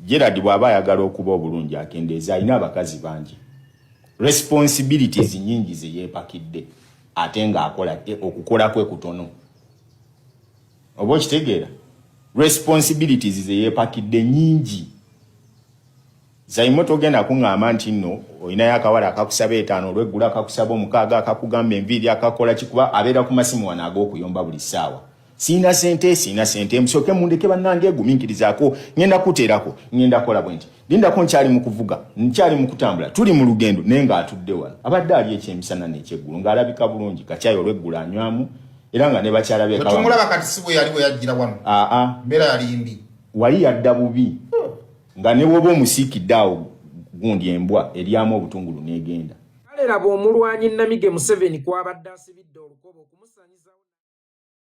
Gerard bw'aba ayagala okuba obulungi akendeeza alina abakazi bangi. Responsibilities nyingi ze yeepakidde ate ng'akola okukola kwe kutono. Oba okitegeera? Responsibilities ze yeepakidde nyingi. Zaimoto genda kuŋŋamba nti nno olinayo akawala akakusaba 5 olweggula akakusaba 6 akakugamba enviiri akakola kikuba abeera ku masimu wano ag'okuyomba buli ssaawa. Sina sente msoke mundeke bannange egumiikirizaako ngenda kuteerako ngenda kola bwenti lindako nkyali mu kuvuga nkyali mu kutambula tuli mu lugendo naye ng'atudde wano abadde ali ekyemisana n'ekyeggulu ng'alabika bulungi kacaayi olweggula anywamu era nga ne bakyala be kawa tumulaba kati si bwe yali bwe yajjira wano mbeera yali mbi wali yadda bubi nga ne bwoba omusiikidde awo gundi embwa eryamu obutungulu n'egenda kalera bw'omulwanyi Namige Museveni kwabadde asibidde olukoba okumusanyiza.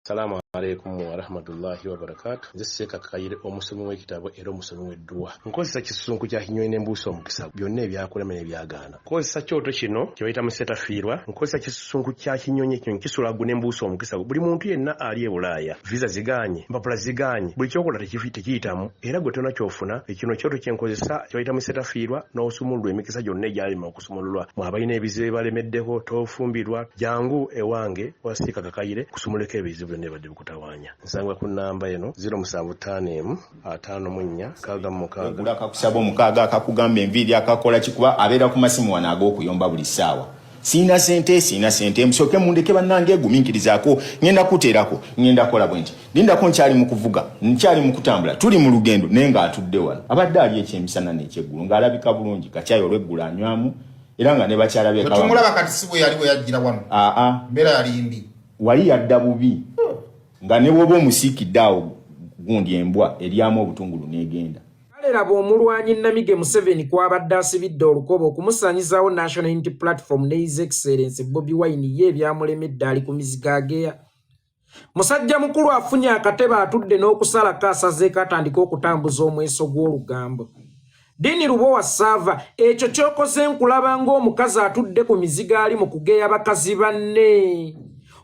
Salamu alaikum wa rahmatullahi wa barakatuh. Nze Seeka Kakayire omusomi w'ekitabo era omusomi w'edduwa. Nkozesa kisusunku kya Kinyonyi n'embuusi omukisa byonna ebyakulema n'ebyagaana. Nkozesa kyoto kino kye bayita musetafiirwa. Nkozesa kisusunku kya Kinyonyi kisulagu n'embuusi omukisa. Buli muntu yenna ali e Bulaaya visa ziganye mpapula ziganye buli kyokola tekiyitamu era gwe tonna kyofuna ekino kyoto kye nkozesa kye bayita musetafiirwa n'osumululwa emikisa gyonna egyalima okusumululwa mwabalina ebizibu balemeddeko tofumbirwa jangu ewange wa Seeka Kakayire kusumuleko ebizibu nebadde bukutawanya. Nsangwa ku namba eno 075 54 66 gula akakusaba 6 akakugamba enviiri akakola kikuba abeera ku masimu wano ag'okuyomba buli ssaawa. Sina sente msoke mundeke bannange egumiikirizaako ngenda kuteerako ngenda kola bwenti lindako nkyali mu kuvuga nkyali mu kutambula tuli mu lugendo naye ng'atudde wano abadde ali ekyemisana n'ekyeggulu ng'alabika bulungi kacaayi olweggula anywamu era nga ne bakyala be kawa tumulaba kati si bwe yali bwe yajjira wano mbeera yali mbi wali yadda bubi nga ne bwoba omusiikidde awo gundi embwa eryamu obutungulu n'egenda. Kalera bw'omulwanyi Namige Museveni kwabadde asibidde olukoba okumusanyizawo National Unity Platform ne His Excellency Bobi Wine ye ebyamulemedde ali ku mizigo ageya. Musajja mukulu afunye akatebe atudde n'okusalako asazeeko atandika okutambuza omweso gw'olugambo. Dini Lubowa Sava ekyo ky'okoze nkulaba ng'omukazi atudde ku mizigo ali mu kugeya bakazi banne.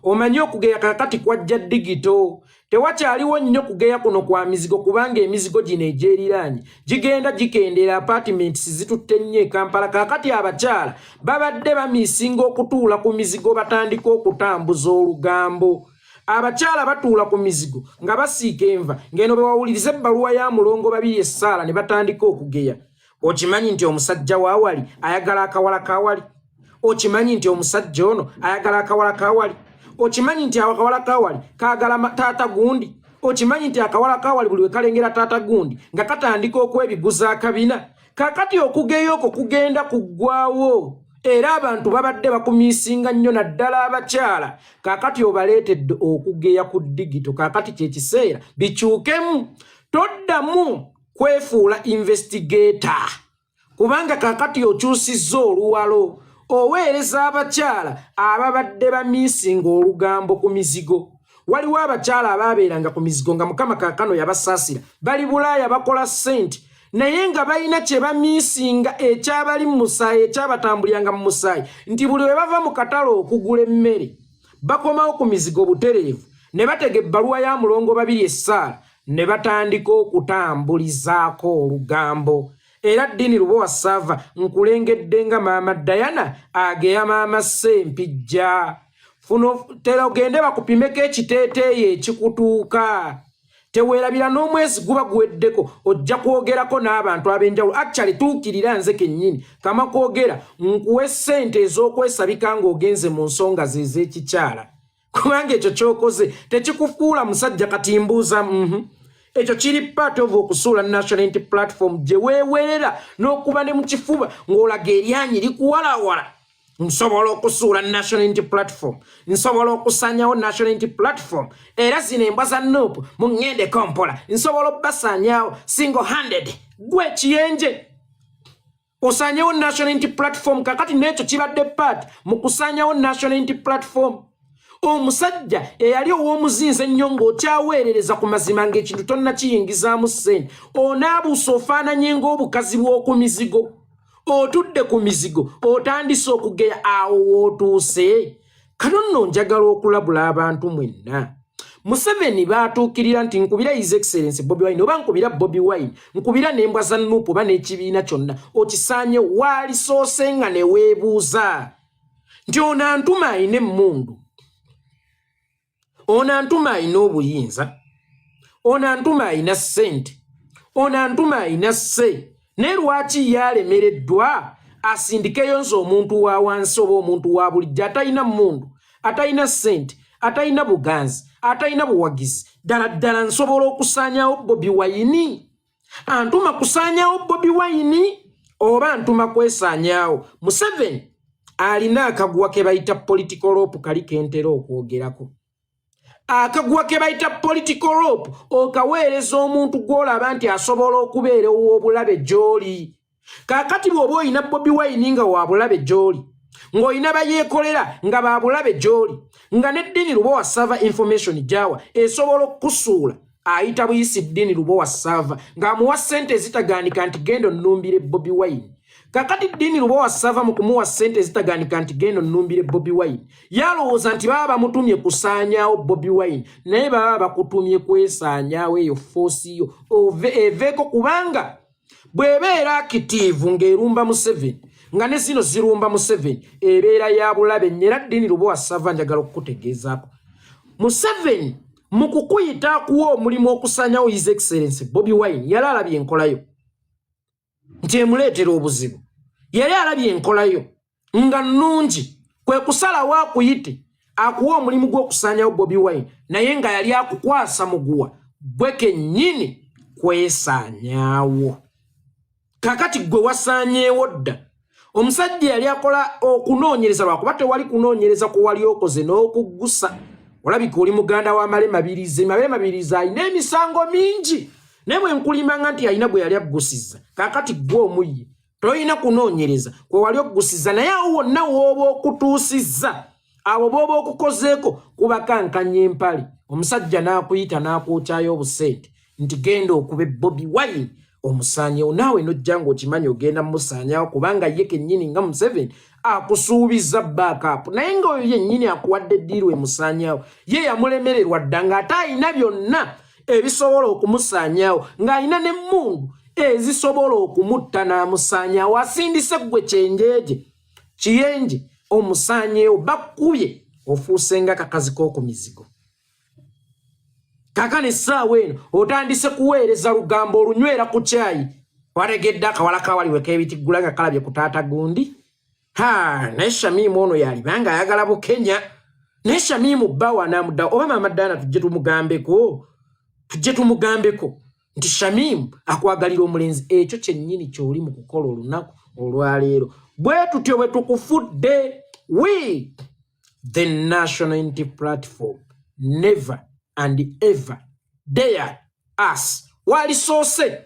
Omanyi okugeya kakati kwajja digito. Tewakyaliwo nnyo kugeya kuno kwa mizigo kubanga emizigo gino egy'eriraanye gigenda gikendera apartments zitutte nnyo e Kampala. Kakati abakyala babadde bamiisinga okutuula ku mizigo batandika okutambuza olugambo. Abakyala batuula ku mizigo nga basiika enva ng'eno bewawuliriza ebbaluwa ya Mulongo Babiri Essaala ne batandika okugeya. Okimanyi nti omusajja waawali ayagala akawala kaawali? Okimanyi nti omusajja ono ayagala akawala kaawali? Okimanyi nti akawala kaawali kaagala taata gundi? Okimanyi nti akawala kaawali buli we kalengera taata gundi nga katandika okwebiguza akabina? Kakati okugeya okwo kugenda kuggwaawo era abantu babadde bakumiisinga nnyo naddala abakyala. Kakati obaleetedde okugeya ku digito. Kakati kye kiseera bikyukemu. Toddamu kwefuula investigator kubanga kakati okyusizza oluwalo. Oweereza abakyala ababadde bamiisinga olugambo ku mizigo. Waliwo abakyala abaabeeranga ku mizigo nga Mukama kaakano yabasaasira bali Bulaaya bakola ssente naye nga balina kye bamiisinga ekyabali mu musaayi ekyabatambuliranga mu musaayi nti buli we bava mu katalo okugula emmere bakomawo ku mizigo butereevu ne batega ebbaluwa ya Mulongo Babiri Essaala ne batandika okutambulizaako olugambo. Era Dini Lubowa Sava nkulengedde nga Maama Diana ageya Maama Sempijja. Funo tera ogende bakupimeko ekiteeteeyi ekikutuuka. Teweerabira n'omwezi guba guweddeko ojja kwogerako n'abantu ab'enjawulo. Actually tuukirira nze kennyini kama kwogera nkuwe ssente ez'okwesabika ng'ogenze mu nsonga ze ez'ekikyala. Kubanga ekyo ky'okoze tekikufuula musajja katimbuuza ekyo kiri part of okusuula National Unity Platform gye weeweerera n'okuba ne mu kifuba ng'olaga eryanyi likuwalawala. Nsobola okusuula National Unity Platform, nsobola okusanyawo National Unity Platform era zino embwa za Nuupu mu ŋŋende kompola nsobola obbasaanyawo single handed. Gwe kiyenje osaanyawo National Unity Platform. Kakati n'ekyo kibadde part mu kusaanyawo National Unity Platform. Omusajja eyali ow'omuzinze ennyo ng'okyaweerereza ku mazima ng'ekintu tonna kiyingizaamu ssente onaabuusa ofaananye ng'obukazi bw'oku mizigo. Otudde ku mizigo otandise okugeya awo wootuuse. Kano nno njagala okulabula abantu mwenna Museveni batuukirira nti nkubira His Excellency Bobi Wine oba nkubira Bobi Wine nkubira n'embwa za Nuupu oba n'ekibiina kyonna okisaanye waalisoose nga ne weebuuza nti ono antuma ayina emmundu, ono antuma ayina obuyinza, ono antuma ayina ssente, ono antuma ayina sse, naye lwaki yalemereddwa asindikeyo nze omuntu wa wansi oba omuntu wa bulijjo atalina mmundu, atalina ssente, atalina buganzi, atalina buwagizi, ddala nsobola okusaanyawo Bobi Wine? Antuma kusaanyawo Bobi Wine oba antuma kwesaanyawo? Museveni alina akaguwa ke bayita political rope kali kentera okwogerako. Akaguwa ke bayita political rope okaweereza omuntu gw'olaba nti asobola okubeera ow'obulabe gy'oli. Kaakati bw'oba oyina Bobi Wine nga wabulabe gy'oli, ng'olina bayeekolera nga babulabe gy'oli, nga n'eddiini Lubowa Server Information Jawa esobola okukusuula ayita buyisi ddiini Lubowa Server ng'amuwa ssente ezitagaanika nti genda onnumbire Bobi Wine. Kakati ddiini Lubowa Server mu kumuwa ssente ezitagaanika nti genda onnumbire Bobi Wine yalowooza nti baba bamutumye kusaanyaawo Bobi Wine, naye baba bakutumye kwesaanyaawo eyo foosi yo eveeko, kubanga bw'ebeera akitiivu ng'erumba Museveni nga ne zino zirumba Museveni ebeera ya bulabe. Nnyera ddiini Lubowa Server njagala okukutegeezaako Museveni mu kukuyita akuwa omulimu okusaanyawo His Excellency Bobi Wine yali alabye enkolayo nti emuleetera obuzibu, yali alabye enkolayo nga nnungi, kwe kusalawo akuyite akuwa omulimu gw'okusaanyawo Bobi Wine naye nga yali akukwasa muguwa gwe kennyini kwesaanyaawo. Kakati gwe wasaanyeewo dda. Omusajja yali akola okunoonyereza, lwakuba tewali kunoonyereza ku wali okoze n'okuggusa. Olabika oli muganda wa Male Mabirizi. Male Mabirizi alina emisango mingi, naye bwe nkulimanga nti alina gwe yali aggusiza. Kakati gwe omuyye toyina kunoonyereza kwe wali okuggusiza, naye awo wonna w'oba okutuusizza abo b'oba okukozeeko kubakankanya empale. Omusajja n'akuyita n'akwokyayo obusente nti genda okube Bobi Wine omusaanyewo, naawe nojja ng'okimanyi ogenda mmusaanyawo kubanga ye kennyini nga Museveni akusuubiza backup, naye nga oyo yennyini akuwadde eddiiru emusaanyawo ye yamulemererwa dda ng'ate ayina byonna ebisobola okumusaanyawo, ng'ayina n'emmundu ezisobola okumutta n'amusaanyawo. Asindise gwe kyenjeje kiyenje omusaanyewo bakkubye ofuuse nga kakazi k'oku mizigo. Kakane essaawa eno otandise kuweereza lugambo olunywera ku caayi wategedde akawala kawaliwe k'ebitiggula nga kalabye ku taata gundi. Naye Shamimu ono yalibanga ayagala Bukenya, naye Shamimu bba wanamudda oba Maama Dana tujje tumugambeko nti Shamimu akwagalira omulenzi, ekyo kyennyini ky'oli mu kukola olunaku olwaleero. Bwe tutyo bwe tukufudde. We the National Unity Platform never and ever dare us. Walisoose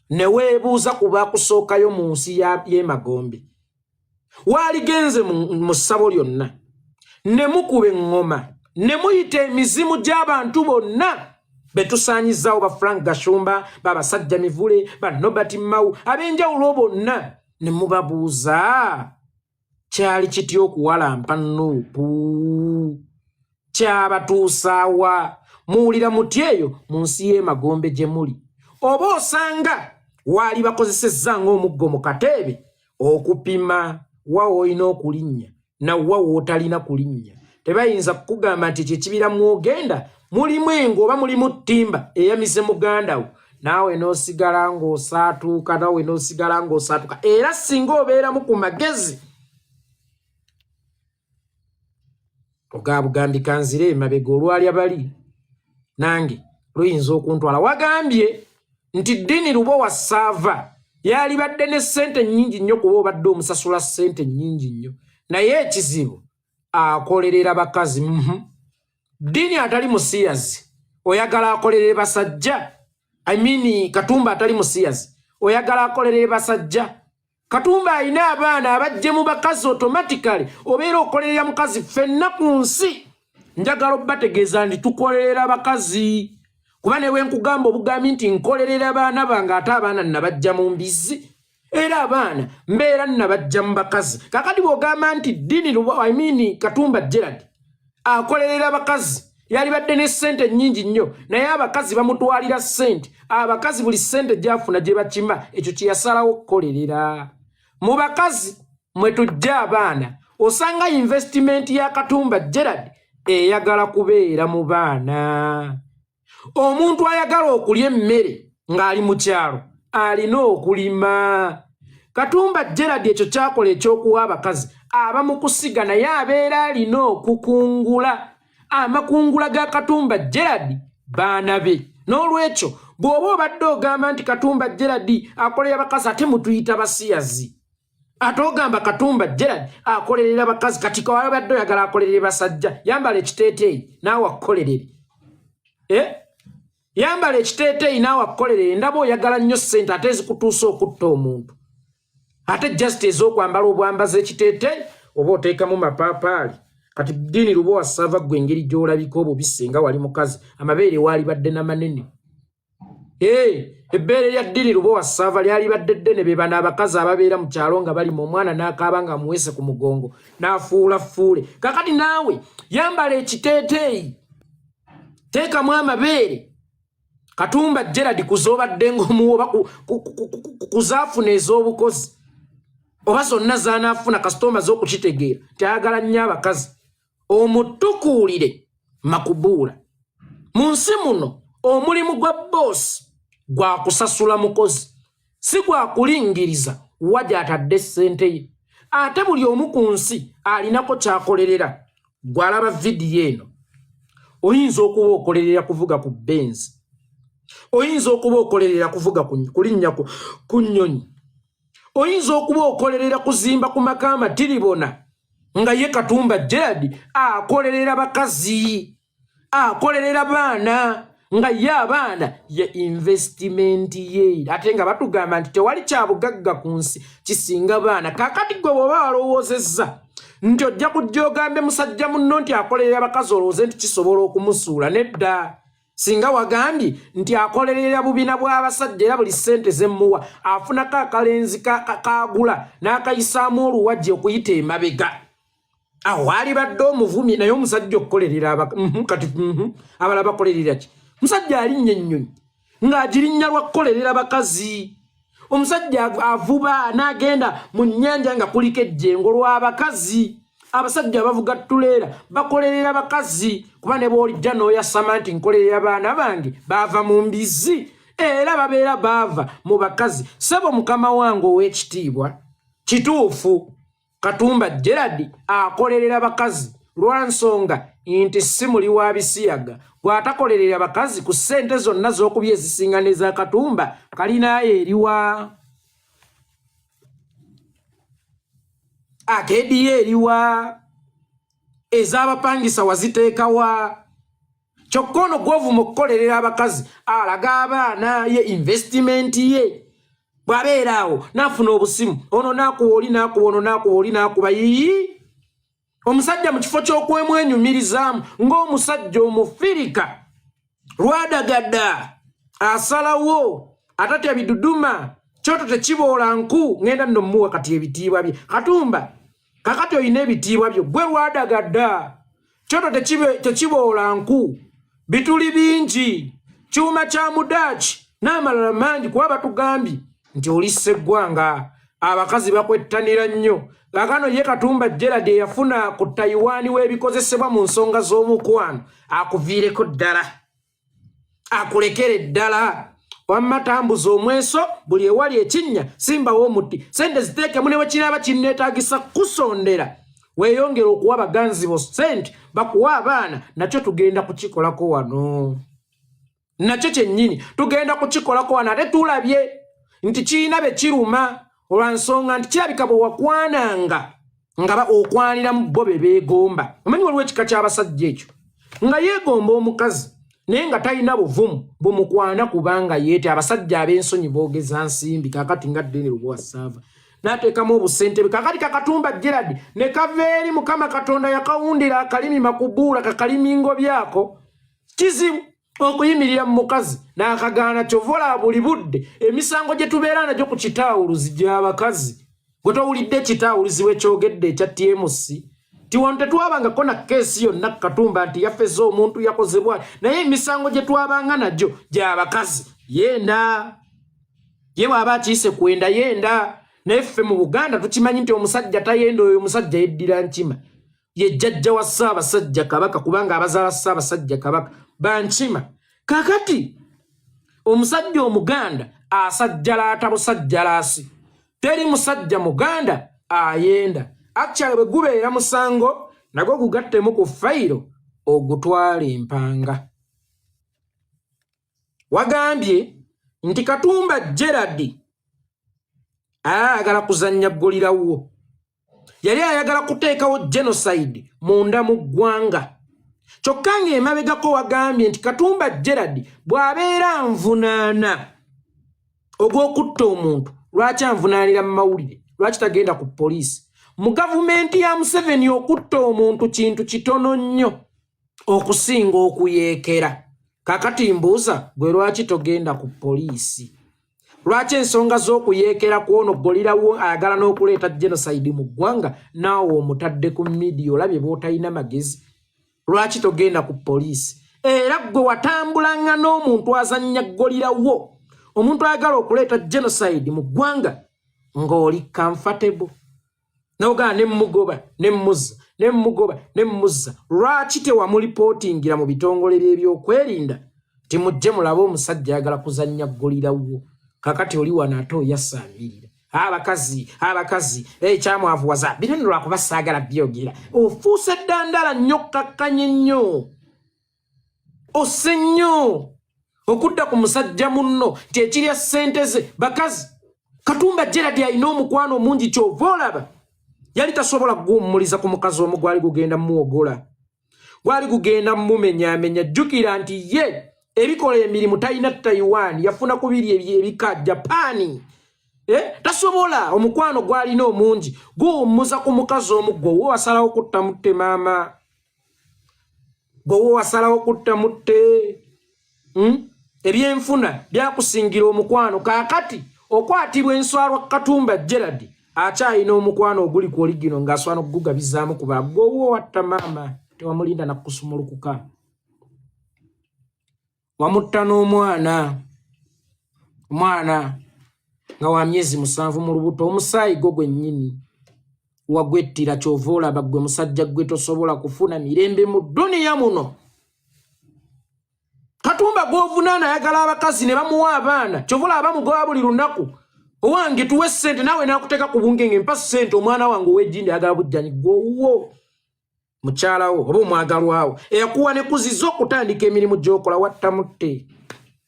ne weebuuza ku baakusookayo mu nsi y'emagombe, waligenze mu ssabo lyonna ne mukuba eŋŋoma ne muyita emizimu gy'abantu bonna betusaanyizaawo, ba Frank Gashumba, babasajja Mivule, ba Nobert Mao, ab'enjawulo bonna ne mubabuuza kyali kitya okuwalampa Nuupu, kyabatuusaawa, muwulira muti eyo mu nsi y'emagombe gye muli, oba osanga waali bakozesezza ng'omuggo mu kateebe okupima wa olina okulinnya na wa wootalina kulinnya. Tebayinza kukugamba nti kyekibira mwogenda mulimu engo oba mulimu ttimba eyamize muganda wo, naawe n'osigala ng'osaatuuka, naawe n'osigala ng'osaatuuka. Era singa obeeramu ku magezi ogabugambika nzire emabega olwalya bali nange luyinza okuntwala. Wagambye nti ddiini Lubowa Server yali badde ne ssente nnyingi nnyo kuba obadde omusasula ssente nnyingi nnyo, naye ekizibu akolerera bakazi. Ddiini atali musiyazi oyagala akolerere basajja. Katumba atali musiyazi oyagala akolerere basajja. Katumba alina abaana abajje mu bakazi automatically obeera okolerera mukazi. Ffenna ku nsi njagala obbategeeza nti tukolerera bakazi, kuba ne bwe nkugamba obugambi nti nkolerera abaana bange ate abaana nabajja mu mbizi, era abaana mbeera nabajja mu bakazi. Kakati bw'ogamba nti ddiini Katumba Gerald akolerera bakazi yali badde ne ssente nnyingi nnyo naye abakazi bamutwalira ssente abakazi buli ssente gyafuna gye bakima ekyo kye yasalawo okukolerera mu bakazi mwe tujja abaana osanga investment ya Katumba Gerald eyagala kubeera mu baana omuntu ayagala okulya emmere ng'ali mu kyalo alina okulima Katumba Gerald ekyo kyakola ekyokuwa abakazi abamu kusiga naye abeera alina okukungula amakungula ga Katumba Gerald baana be n'olwekyo bw'oba obadde ogamba nti Katumba Gerald akolera abakazi ate mutuyita basiyazi ate ogamba Katumba Gerald akolerera abakazi kati kabadde oyagala akolerere basajja yambala ekiteeteeyi naawe akukolerere yambala ekiteeteeyi naawe akukolerere ndaba oyagala nnyo ssente ate ezikutuusa okutta omuntu ate just ez'okwambala obwambaza ekiteeteeyi oba oteekamu mapaapaali kati Dini Lubowa Sava gwe engeri gy'olabika obubisi nga wali mukazi amabeere waali badde n'amanene ebbeere lya Dini Lubowa Sava lyali badde ddene be bano abakazi ababeera mu kyalo nga bali mu omwana n'akaaba nga amuweese ku mugongo n'afuula fuule kakati naawe yambala ekiteeteeyi teekamu amabeere Katumba Gerald kuzoobadde ng'omuwa oba kuzaafuna ez'obukozi oba zonna zaanaafuna kasitoma z'okukitegeera tyayagala nnyo abakazi omutukuulire makubuula mu nsi muno omulimu gwa boosi gwa kusasula mukozi si gwa kulingiriza wa gy'atadde ssente ye ate buli omu ku nsi alinako kyakolerera gw'alaba vidiyo eno oyinza okuba okolerera kuvuga ku benzi oyinza okuba okolerera kuvuga kulinnya ku nnyonyi oyinza okuba okolerera kuzimba ku maka amatiribona nga ye Katumba Gerald akolerera bakazi akolerera baana nga ye abaana ye investment ye ate nga batugamba nti tewali kyabugagga ku nsi kisinga baana kakati gwe bw'oba walowoozezza nti ojja kujja ogambe musajja munno nti akolerera bakazi olowooze nti kisobola okumusuula nedda singa wagambye nti akolerera bubina bw'abasajja era buli ssente zemmuwa afunako akalenzi kagula n'akayisaamu oluwajje okuyita emabega awo ali badde omuvumi naye omusajja okukolerera kati abala bakolerera ki musajja alinnya ennyonyi ng'agirinnya lwa kukolerera bakazi omusajja avuba n'agenda mu nnyanja nga kuliko ejjengo lw'abakazi abasajja bavuga tuleera bakolerera bakazi kuba ne bw'olijja n'oyasama nti nkolerera baana bange baava mu mbizi era babeera baava mu bakazi sebo mukama wange ow'ekitiibwa kituufu Katumba Gerald akolerera bakazi lwa nsonga nti si muli wa bisiyaga bw'atakolerera bakazi ku ssente zonna z'okubya ezisinga n'eza Katumba kalinayo eriwa akediyo eriwa ez'abapangisa waziteekawa kyokka ono gw'ovuma okukolerera abakazi alaga abaana ye investment ye bw'abeera awo n'afuna obusimu ono n'akuba oli n'akuba ono n'akuba oli n'akuba yii omusajja mu kifo ky'okwemwenyumirizaamu ng'omusajja omufirika lwadagadda asalawo atatya biduduma kyoto tekiboola nku ngenda nno mmuwa kati ebitiibwa bye Katumba kakati oyina ebitiibwa byo gwe lwadagadda kyoto tekiboola nku bituli bingi kyuma kya mudaaki n'amalala mangi kuba batugambye nti oli sseggwanga abakazi bakwettanira nnyo kakano ye Katumba Gerald eyafuna ku Taiwan w'ebikozesebwa mu nsonga z'omukwano akuviireko ddala akulekere ddala wamma tambuza omweso buli ewali ekinnya simbawo omuti sente ziteekemu ne bwe kinaaba kinneetaagisa kusondera weeyongera okuwa baganzi bo sente bakuwa abaana nakyo tugenda kukikolako wano nakyo kyennyini tugenda kukikolako wano ate tulabye nti kiina be kiruma olwansonga nti kirabika bwe wakwananga nga okwaniramu bo be beegomba omanyi waliwo ekika ky'abasajja ekyo nga yeegomba omukazi naye nga talina buvumu bumukwana kubanga yeete abasajja ab'ensonyi boogeza nsimbi kakati nga Dini Lubowa Sava n'ateekamu obusente bwe kakati Katumba Gerald ne kava eri Mukama Katonda yakawundira akalimi makubuula kakalimingo byako kizibu okuyimirira mu mukazi n'akagaana kyovola buli budde emisango gye tubeera nagyo ku kitaawuluzi gy'abakazi gwe towulidde ekitaawuluzi we kyogedde ekya TMC tiwonte twabanga kona kesi yonna Katumba nti yafeza omuntu yakozebwa naye emisango gye twabanga najo gy'abakazi yenda ye bwaba kiise kwenda yenda neffe mu Buganda tukimanyi nti omusajja tayenda oyo omusajja yeddira nkima ye jjajja wa Ssaabasajja Kabaka kubanga abazaala Ssaabasajja Kabaka bankima kakati omusajja Omuganda asajjalaata busajjalaasi teri musajja Muganda ayenda actually bwe gubeera musango nagwo gugattemu ku fayiro ogutwala empanga wagambye nti Katumba Gerald ayagala kuzannya ggolirawo yali ayagala kuteekawo genocide munda mu ggwanga kyokka ng'emabegako wagambye nti Katumba Gerald bw'abeera nvunaana ogw'okutta omuntu lwaki anvunaanira mu mawulire lwaki tagenda ku poliisi mu gavumenti ya Museveni okutta omuntu kintu kitono nnyo okusinga okuyeekera kakati mbuuza gwe lwaki togenda ku poliisi lwaki ensonga z'okuyeekera kwono ggolirawo ayagala n'okuleeta genocide mu ggwanga naawe omutadde ku media olabye b'otalina magezi lwaki togenda ku poliisi era gwe watambulanga n'omuntu azannya ggolirawo omuntu ayagala okuleeta genocide mu ggwanga ng'oli comfortable noga nemmugoba nemmuza lwaki tewamulipotingira mu bitongole by'ebyokwerinda ti mujje mulabe omusajja ayagala kuzannya ggolirawo kakati oli wano ate oyasaambirira abakazi ekyamwavuwaza binene lwakuba saagala byogera ofuuse eddandala nnyo kakkanye nnyo ose nnyo okudda ku musajja munno nti ekirya ssente ze bakazi Katumba Gerald alina omukwano mungi kyova olaba yali tasobola kuguwummuliza ku mukazi omu gwali gugenda muwogola gwali gugenda mumenyaamenya jjukira nti ye ebikola emirimu talina Taiwan yafuna ku biri ebika Japani tasobola omukwano gwalina omungi guwummuza ku mukazi omu gwe wasalawo kutta mutte maama gwe wasalawo kutta mutte ebyenfuna byakusingira omukwano kakati okwatibwa enswalwa Katumba Gerald akyalina omukwano oguli ku oligino ng'aswana okugugabizaamu kuba gwowo watta maama tewamulinda nakusumulukuka wamutta n'omwana nga wa myezi 7 mu lubuto omusaayi gwo gwennyini wagwettira kyova olaba gwe musajja gwe tosobola kufuna mirembe mu duniya muno Katumba gw'ovunaana ayagala abakazi ne bamuwa abaana kyova olaba mugoba buli lunaku owange tuwe ssente nawe nakuteeka ku bungenge mpa ssente omwana wange ow'ejjindi ayagala bujjanyi gwowo mukyalawo oba omwagalwawo eyakuwa ne kuziza okutandika emirimu gy'okola wattamutte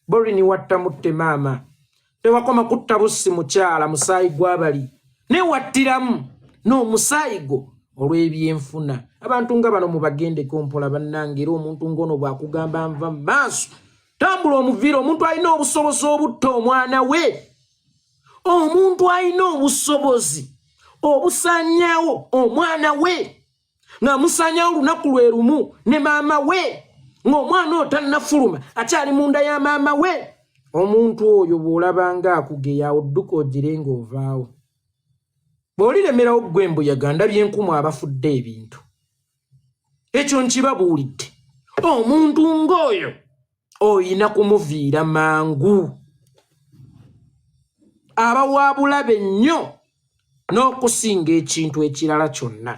borini wattamutte maama tewakoma kutta bussi mukyala musaayi gw'abali ne wattiramu n'omusaayi gwo olw'ebyenfuna abantu nga bano mubagendeko mpola bannange era omuntu ng'ono bw'akugamba nva mu maaso tambula omuviira omuntu alina obusobozi obutta omwana we omuntu alina obusobozi obusaanyaawo omwana we nga musaanyaawo lunaku lwe lumu ne maama we ng'omwana oyo tannafuluma akyali munda ya maama we omuntu oyo bw'olabanga akugeya odduka ogire ng'ovaawo bw'olilemerawo ggwe embuyaga ndabye enkumu abafudde ebintu ekyo nkibabuulidde omuntu ng'oyo oyina kumuviira mangu aba wa bulabe nnyo n'okusinga ekintu ekirala kyonna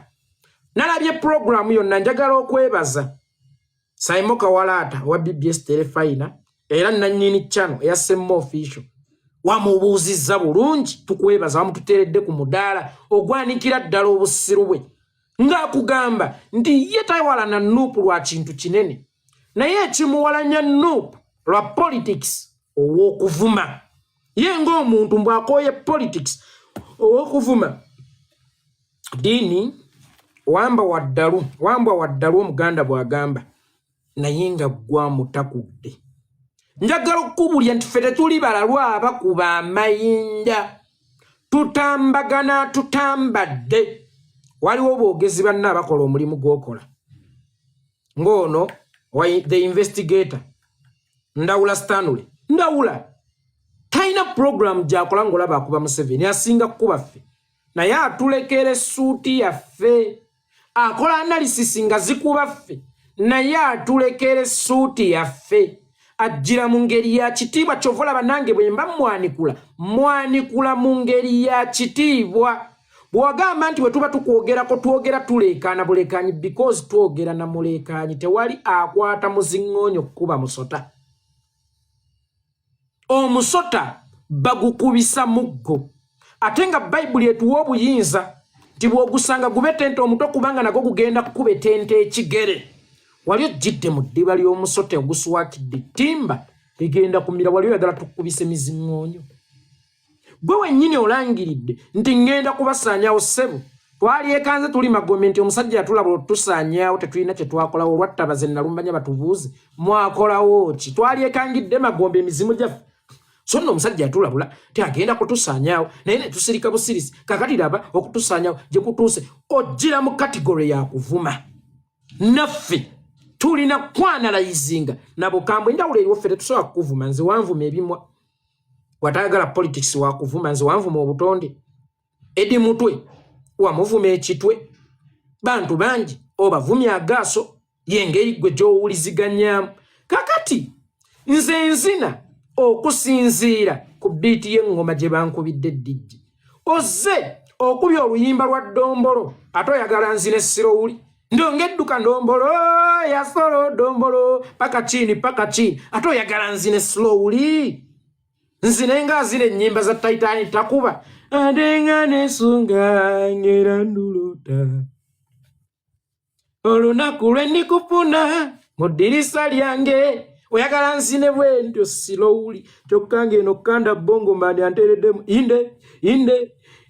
nalabye puroguramu yonna njagala okwebaza Simon Kawalata wa BBS Telefina era nannyini channel eya Semmo Official wamubuuzizza bulungi tukwebaza wamututeredde ku mudaala ogwanikira ddala obusiru bwe ng'akugamba nti ye tawalana Nuupu lwa kintu kinene naye ekimuwalanya Nuupu lwa politics ow'okuvuma ye ng'omuntu mbw'akooye politics ow'okuvuma dini wamba waddalu omuganda bw'agamba naye nga gwamutakudde njagala okukubulya nti ffe tetuli balalwa abakuba amayinja tutambagana tutambadde waliwo boogezi banna abakola omulimu gw'okola ng'ono the investigator Ndawula Stanley Ndawula talina program gy'akola ng'olaba akuba Museveni asinga kukuba ffe naye atulekera essuuti yaffe akola analysis nga zikuba ffe naye atulekere suuti yaffe ajjira mu ngeri ya kitiibwa kyovola banange bwe mba mwanikula mu ngeri ya kitiibwa bw'agamba nti we tuba tukwogerako twogera tuleekaana buleekaanyi because twogera na muleekaanyi tewali akwata muziŋŋoonyo kuba musota omusota bagukubisa muggo ate nga bayibuli etuwa obuyinza nti bw'ogusanga gubete ente omuto kubanga nago gugenda kukubeta ente ekigere wali ojjidde mu ddiba ly'omusota oguswakidde ttimba ligenda kumira wali oyagala tukubise miziŋŋoonyo gwe wennyini olangiridde nti ngenda kubasaanyaawo ssebo twali ekanze tuli magombe nti omusajja yatulaba otusaanyaawo tetulina kye twakolawo olwattabaze nalumbanya batubuuze mwakolawo ki twali ekangidde magombe emizimu gyaffe so nno omusajja yatulabula tiagenda kutusaanyaawo naye ne tusirika busirisi kakati laba okutusaanyaawo gye kutuuse ojjira mu kategore ya kuvuma naffe tulina kwanalayizinga nabukambwe njawulo eriwo ffe tetusobola kukuvuma nze wanvuma ebimwa watayagala politics wakuvuma nze wanvuma obutonde edi mutwe wamuvuma ekitwe bantu bangi obavumya agaaso yengeri gwe gy'owuliziganyaamu kakati nze nzina okusinziira ku biiti y'eŋŋoma gye bankubidde eddijji ozze okubya oluyimba lwa ddombolo ate oyagala nzina essirowuli ndonga edduka ndombolo yasolo dombolo paka chini ate oyagala nzina essirowuli nzine nga zine ennyimba za Titanic takuba adenga nesunga ngera nduluta olunaku lwe ndikufuna mu ddirisa lyange oyagala nzine bwentyo silowuli kyokka ng'eno kanda bongo mani antereddemu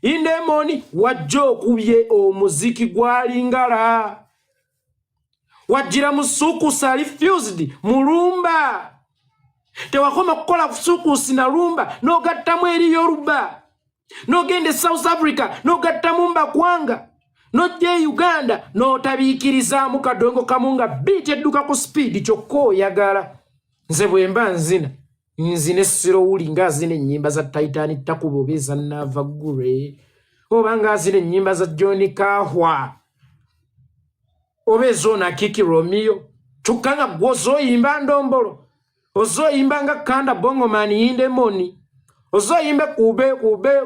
inde moni wajja okubye omuziki gwalingala wajjira mu sukusa refused mulumba tewakoma kukola sukusi na lumba n'ogattamu eri yoruba n'ogende South Africa n'ogattamu mbakwanga n'ojja Uganda n'otabiikirizaamu kadongo kamunga biiti edduka ku speed kyokka oyagala nze bwe mba nzina essirowuli nga azina ennyimba za Titanic takuba oba eza Nava Gure oba nga azina ennyimba za John Kahwa oba ezoona Kiki Romeo kyokka nga gw'ozooyimba ndombolo ozoyimba nga kanda bongo mani inde moni ozoyimba kube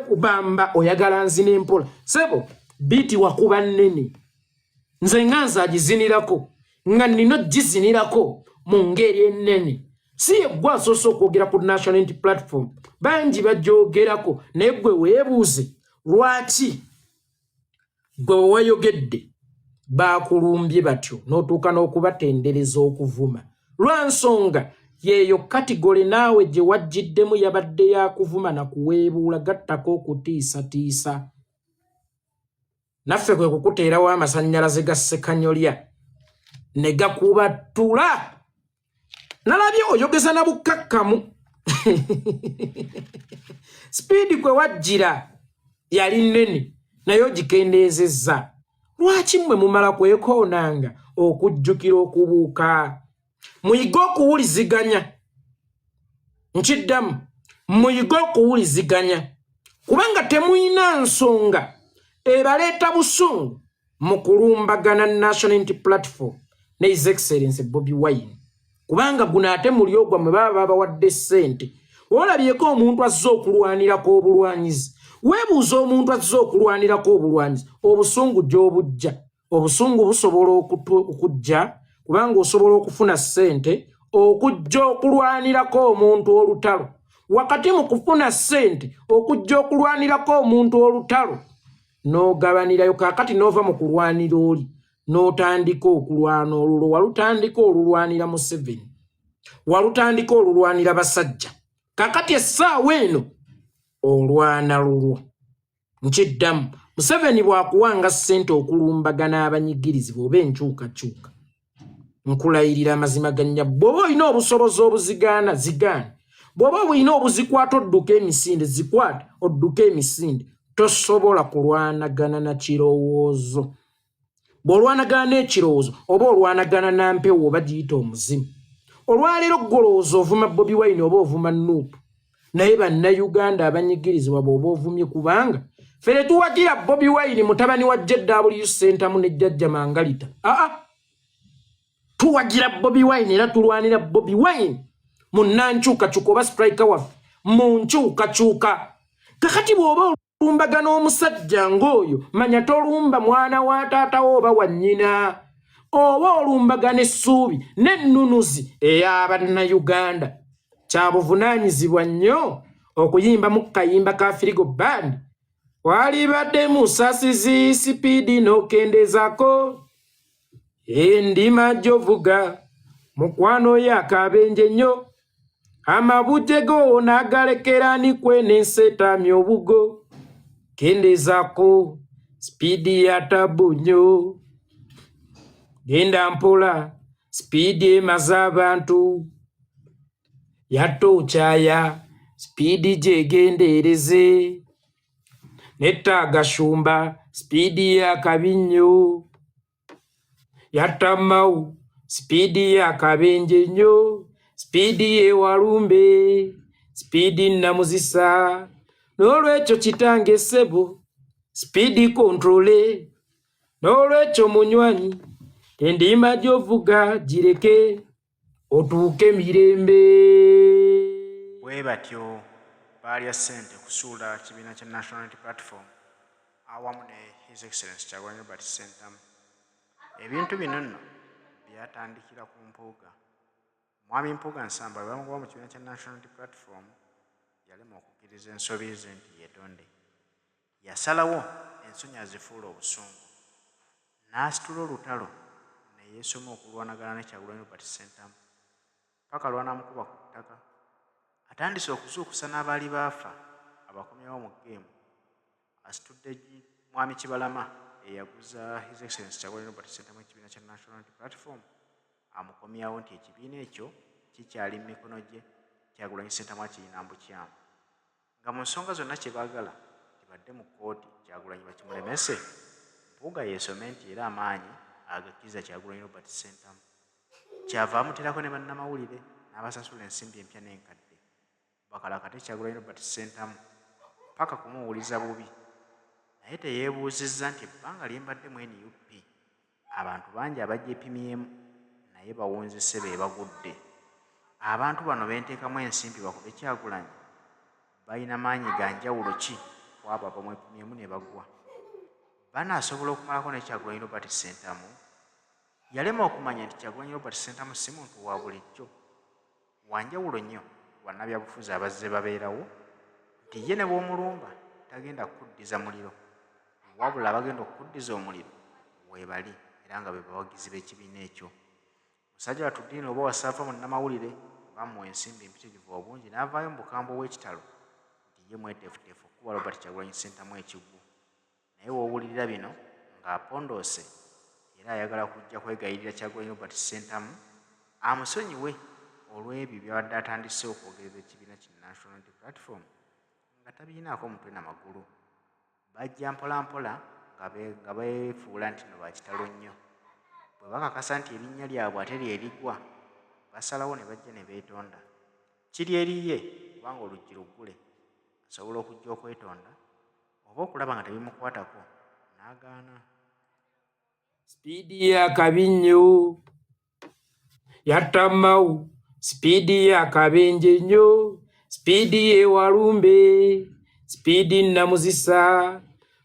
kubamba oyagala nzina empola sebo biti wakuba nnene nze nga nzagizinirako nga nino gizinirako mu ngeri ennene si gwe asoose okwogera ku National Unity Platform bangi bajoogerako naye gwe weebuuze lwaki gwe wayogedde baakulumbye batyo n'otuuka n'okubatendereza okuvuma lwansonga yeyo kategole naawe gye wajjiddemu yabadde yakuvuma na kuweebuula gattako okutiisatiisa naffe kwe kukuteerawo amasannyalaze ga Ssekanyolya ne gakubattula nalabye oyogeza na bukkakkamu sipiidi kwe wajjira yali nnene naye ogikendeezezza lwaki mmwe mumala kwekoonanga okujjukira okubuuka muyige okuwuliziganya nkiddamu muyige okuwuliziganya kubanga temuyina nsonga ebaleeta busungu mu kulumbagana National Unity Platform ne His Excellency Bobi Wine kubanga guno ate muli ogwa mwe baba babawadde ssente olabyeko omuntu azze okulwanirako obulwanyizi weebuuza omuntu azze okulwanirako obulwanyizi obusungu gy'obujja obusungu busobola okujja kubanga osobola okufuna ssente okujja okulwanirako omuntu olutalo wakati mu kufuna ssente okujja okulwanirako omuntu olutalo n'ogabanirayo kakati n'ova mu kulwanira oli n'otandika okulwana olulwo walutandika olulwanira Museveni walutandika olulwanira basajja kakati essaawa eno olwana lulwo nkiddamu Museveni bw'akuwanga ssente okulumbagana abanyigirizibwa oba enkyukakyuka nkulayirira amazima ganya bw'oba olina obusobozi obuzigaana zigaana bw'oba olina obuzikwata odduka emisinde zikwata odduka emisinde tosobola kulwanagana na kirowoozo bw'olwanagana n'ekirowoozo oba olwanagana na mpewo oba giyita omuzimu olwaleero golowooza ovuma Bobi Wine oba ovuma Nuupu naye bannayuganda abanyigirizibwa bw'oba ovumye kubanga fere tuwagira Bobi Wine mutabani wa JW Center mu nejjajja Mangalita tuwagira Bobi Wine era tulwanira Bobi Wine munanchuka chukoba striker wa munchuka chuka kakati bwoba olumbagana omusajja ngoyo manya tolumba mwana wa taata oba wa nnyina oba olumbagana essuubi n'ennunuzi ey'abanna Uganda kyabuvunaanyizibwa nnyo okuyimba mu kayimba ka Firigo Band walibadde musasizi sipidi n'okendezaako endima gyovuga mukwano yakabenje nnyo amabuje go nagalekera ni kwenensetamya obugo kendezaako spidi ya tabu nnyo genda mpola spidi emaze abantu yatokyaya spidi gyegendereze netagashumba spidi ya kabinyo yatamau spidi ya kabenje nnyo spidi ye walumbe spidi namuzisa n'olwekyo kitange sebo spidi kontrole n'olwekyo munywanyi endima gyovuga gireke otuuke mirembe bwe batyo balya ssente kusuula kibiina kya National Unity Platform awamu ne His Excellency Kyagulanyi Robert Ssentamu. Ebintu bino nno byatandikira ku Mpuuga. Mwami Mpuuga Nsamba bwe bamugoba mu kibiina kya National Unity Platform yalema okukkiriza ensobi ze nti yeetonde. Yasalawo ensonyi azifuula obusungu. N'asitula olutalo ne yeesoma okulwanagana ne Kyagulanyi Robert Ssentamu. Paka lwanamukuba ku ttaka. Atandise okuzuukusa n'abaali baafa abakomyewo mu geemu. Asitudde Mwami Kibalama eyaguza His Excellency Kyagulanyi Robert Ssentamu ekibiina kya National Unity Platform amukomyawo nti ekibiina ekyo kikyali mu mikono gye Kyagulanyi Ssentamu akirina mbukyamu. Nga mu nsonga zonna kye baagala kibadde mu kkooti Kyagulanyi bakimulemese, Mpuuga yeesome nti era amaanyi agakkiriza Kyagulanyi Robert Ssentamu. Kyava amuterako ne bannamawulire n'abasasula ensimbi empya n'enkadde. Bakalakate Kyagulanyi Robert Ssentamu paka kumuwuliza bubi. Naye teyeebuuzizza nti ebbanga lyembadde mu NUP abantu bangi abagyepimyemu naye bawunzise be bagudde. Abantu bano benteekamu ensimbi bakube Kyagulanyi balina maanyi ga njawulo ki ku abo abamwepimyemu ne bagwa? Banaasobola okumalako ne Kyagulanyi Robert Ssentamu? Yalema okumanya nti Kyagulanyi Robert Ssentamu si muntu wa bulijjo, wanjawulo nnyo bannabyabufuzi abazze babeerawo, nti ye ne bw'omulumba tagenda kuddiza muliro, wabula abagenda okuddiza omuliro weebali era nga be bawagizi b'ekibiina ekyo. Musajja watuddiina oba wasaafa munnamawulire bamuwa ensimbi empitirivu obungi n'avaayo mu bukambwe bw'ekitalo nti ye mweteefuteefu okukuba Robert Kyagulanyi Ssentamu ekigwu. Naye w'owulirira bino ng'apondoose era ayagala kujja kwegayirira Kyagulanyi Robert Ssentamu amusonyiwe olw'ebyo byabadde atandise okwogereza ekibiina ki National Unity Platform nga tabiinaako mutwe n'amagulu. Bajja mpolampola nga beefuula nti no bakitalo nnyo. Bwe bakakasa nti erinnya lyabwe ate lyerigwa basalawo ne bajja ne beetonda. Kiri eriye kubanga oluggi luggule, asobola okujja okwetonda oba okulaba nga tebimukwatako n'agaana. Spidi ya kabinyo yatamau, spidi ya kabenje nnyo, spidi ye walumbe, spidi namuzisa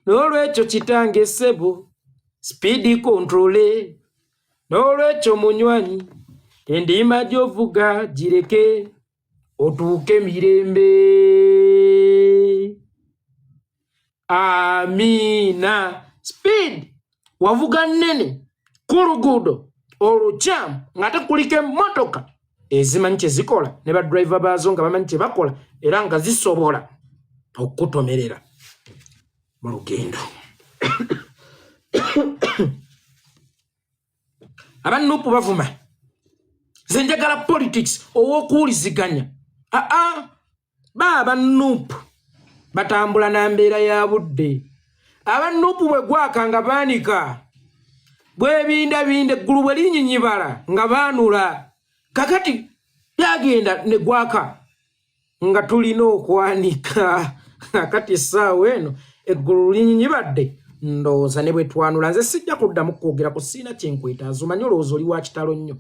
n'olwekyo kitange sebo spidi kontrole n'olwekyo munywanyi endima gyovuga gireke otuuke mirembe. Amina. Speed wavuga nnene ku luguudo olukyamu ng'ate kuliko emmotoka ezimanyi kye zikola ne badriva baazo nga bamanyi kye bakola era nga zisobola okutomerera mu lugendo. Abannupu bavuma nze njagala politics ow'okuwuliziganya. Abannupu batambula na mbeera ya budde. Abannupu bwe gwaka nga baanika, bwebindabinda eggulu bwe linyinyibala nga baanula, kakati byagenda ne gwaka nga tulina okwanika. Kati essaawa eno eggulu linyibadde ndowooza ne bwe twanula nze sijja kuddamu kwogera ku siina kyenkweta azumanyi olowooza oli wa kitalo nnyo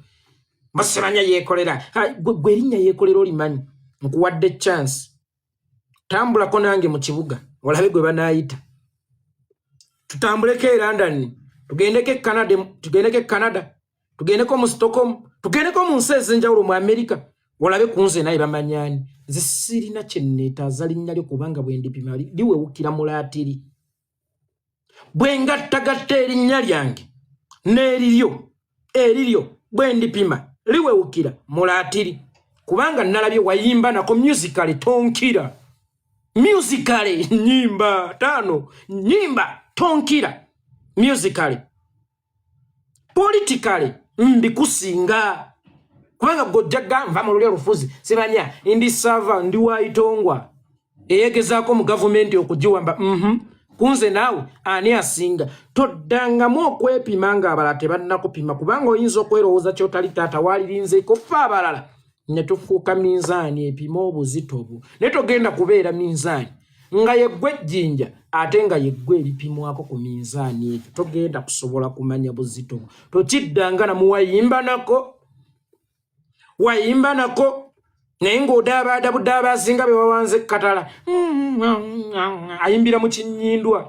basemanya yeekolera gwe erinnya yeekolera olimanyi nkuwadde chance tambulako nange mu kibuga olabe gwe banaayita tutambuleko e London tugendeko e Canada tugendeko mu Stockholm tugendeko mu nsi ez'enjawulo mu Amerika olabe ku nze naye bamanyani nze sirina kye nneetaaza linnya lyo kubanga bwe ndipima liwewukira mulaatiri bwe ngattagatta erinnya lyange n'eriryo bwe ndipima liwewukira mulaatiri kubanga nalabye wayimba nako musically tonkira musically nyimba tonkira musically politically mbikusinga kubanga gojjaga nva mu lulyo lufuzi simanya ndi sava ndi waitongwa eyegezaako mu gavumenti okugiwamba kunze naawe ani asinga toddangamu okwepima nga abalala tebannakupima kubanga oyinza okwerowooza kyotali taata walirinzeeko fa abalala ne tufuuka minzaani epima obuzito bwo naye togenda kubeera minzaani nga yeggwe ejjinja ate nga yeggwe eripimwako ku minzaani ekyo togenda kusobola kumanya buzito bwo tokiddanga namu wayimba nako naye ng'odaabadabudde abasinga be wawanze ekkatala ayimbira mu kinnyindwa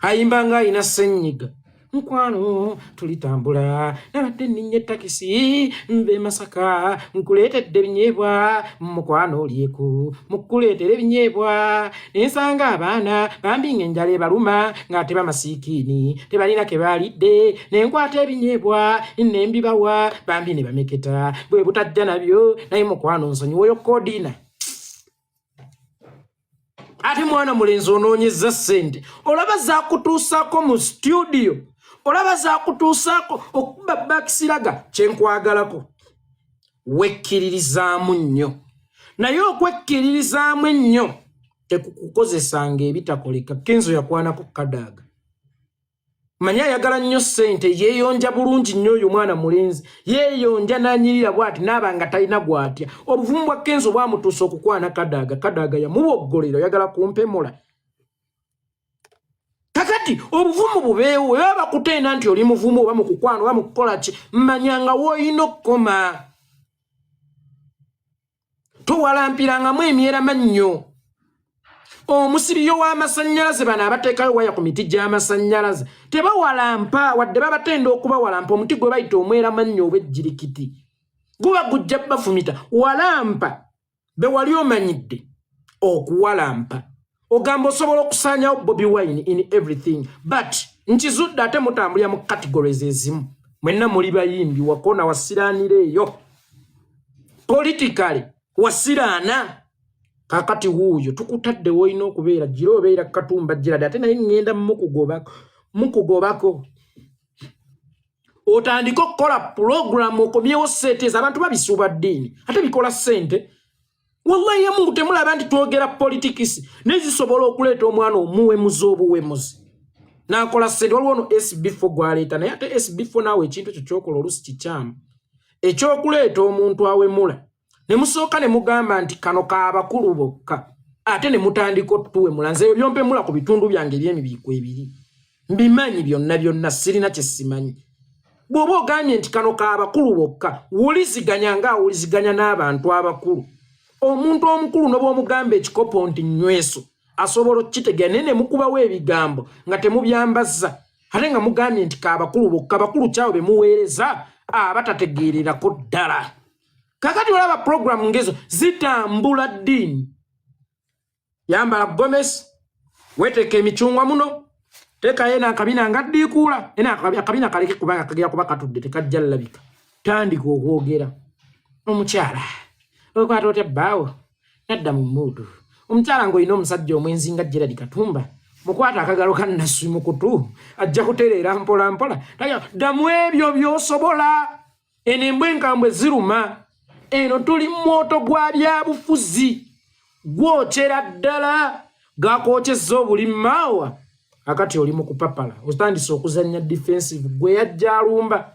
ayimba nga ayina ssenyiga nkwano tulitambula nabadde nninnya ettakisi mbe Masaka nkuleetedde ebinyeebwa mukwano olyeku mukuleetera ebinyeebwa nensanga abaana bambinga enjala ebaluma ng'ate bamasiikiini tebalina ke baalidde nenkwata ebinyeebwa nembibawa bambi ne bameketa bwe butajja nabyo naye mukwano nsonyiwoyo koodina ate mwana mulenzi onoonyeza ssente olaba zaakutuusaako mu studio olaba zaakutuusaako okuba bakisiraga kyenkwagalako wekkiririzaamu nnyo naye okwekkiririzaamu ennyo tekukukozesanga ebitakoleka Kenzo yakwanako kadaaga manya ayagala nnyo ssente yeeyonja bulungi nnyo oyo mwana mulenzi yeeyonja n'anyirira bw'ati naaba nga talina gw'atya obuvumu bwa Kenzo bwamutuusa okukwana kadaaga yamuboggolera oyagala kumpemola kakati obuvumu bubeewo we baba kuteena nti oli muvumu oba mukukwana oba mukukola ki mmanyanga w'olina okukoma towalampirangamu emyerama nnyo omusiriyo w'amasannyalaze bano abateekayo waya ku miti gy'amasannyalaze tebawalampa wadde babatenda okubawalampa omuti gwe bayita omweramannyo obw'ejjirikiti guba gujja bafumita walampa be wali omanyidde okuwalampa ogamba osobola okusaanyawo Bobi Wine in everything but nkizudde ate mutambulira mu categories ezimu mwenna muli bayimbi wakona wasiraanira eyo politically wasiraana kakati wuuyo tukutadde woyina okubeera gira obeera katumba girade ate naye ngenda mukugobako otandika okukola program okomyewo sente abantu babisuuba ddiini ate bikola ssente wallahi ya Mungu temulaba nti twogera politics nezisobola okuleeta omwana omuwemuzi obuwemuzi n'akola ssente waliwo ono SB4 gwaleeta naye ate SB4 naawe ekintu ekyo kyokola olusi kikyamu ekyokuleeta omuntu awemula ne musooka ne mugamba nti kano kaabakulu bokka ate ne mutandika otuwemula nze byompe mula ku bitundu byange eby'emibiiko ebiri mbimanyi byonna sirina kye simanyi bw'oba ogambye nti kano kaabakulu bokka wuliziganya ng'awuliziganya n'abantu abakulu omuntu omukulu noba omugamba ekikopo nti nnyweso asobola okkitegera naye ne mukubawo ebigambo nga temubyambazza ate nga mugambye nti kaabakulu bokka abakulu kyawe be muweereza abatategeererako ddala kakati olaba program ngezo zitambula ddiini yambala Gomez weteeka emicungwa muno teekayo ena akabina nga ddiikuula ena akabina kaleke kubanga kagera kuba katudde tekajja labika tandika okwogera omukyala okwata otya bbaawo nadda mu mmuutu omukyala ng'olina omusajja omwenzi nga Gerald Katumba mukwata akagalo ka Naswi mu kutu ajja kutereera mpola mpola ddamu ebyo by'osobola eno embwa enkambwe ziruma eno tuli mwoto gwa byabufuzi gwokyera ddala gakwokyezza obulimaawa akati oli mu kupapala otandise okuzannya defensive gwe yajja alumba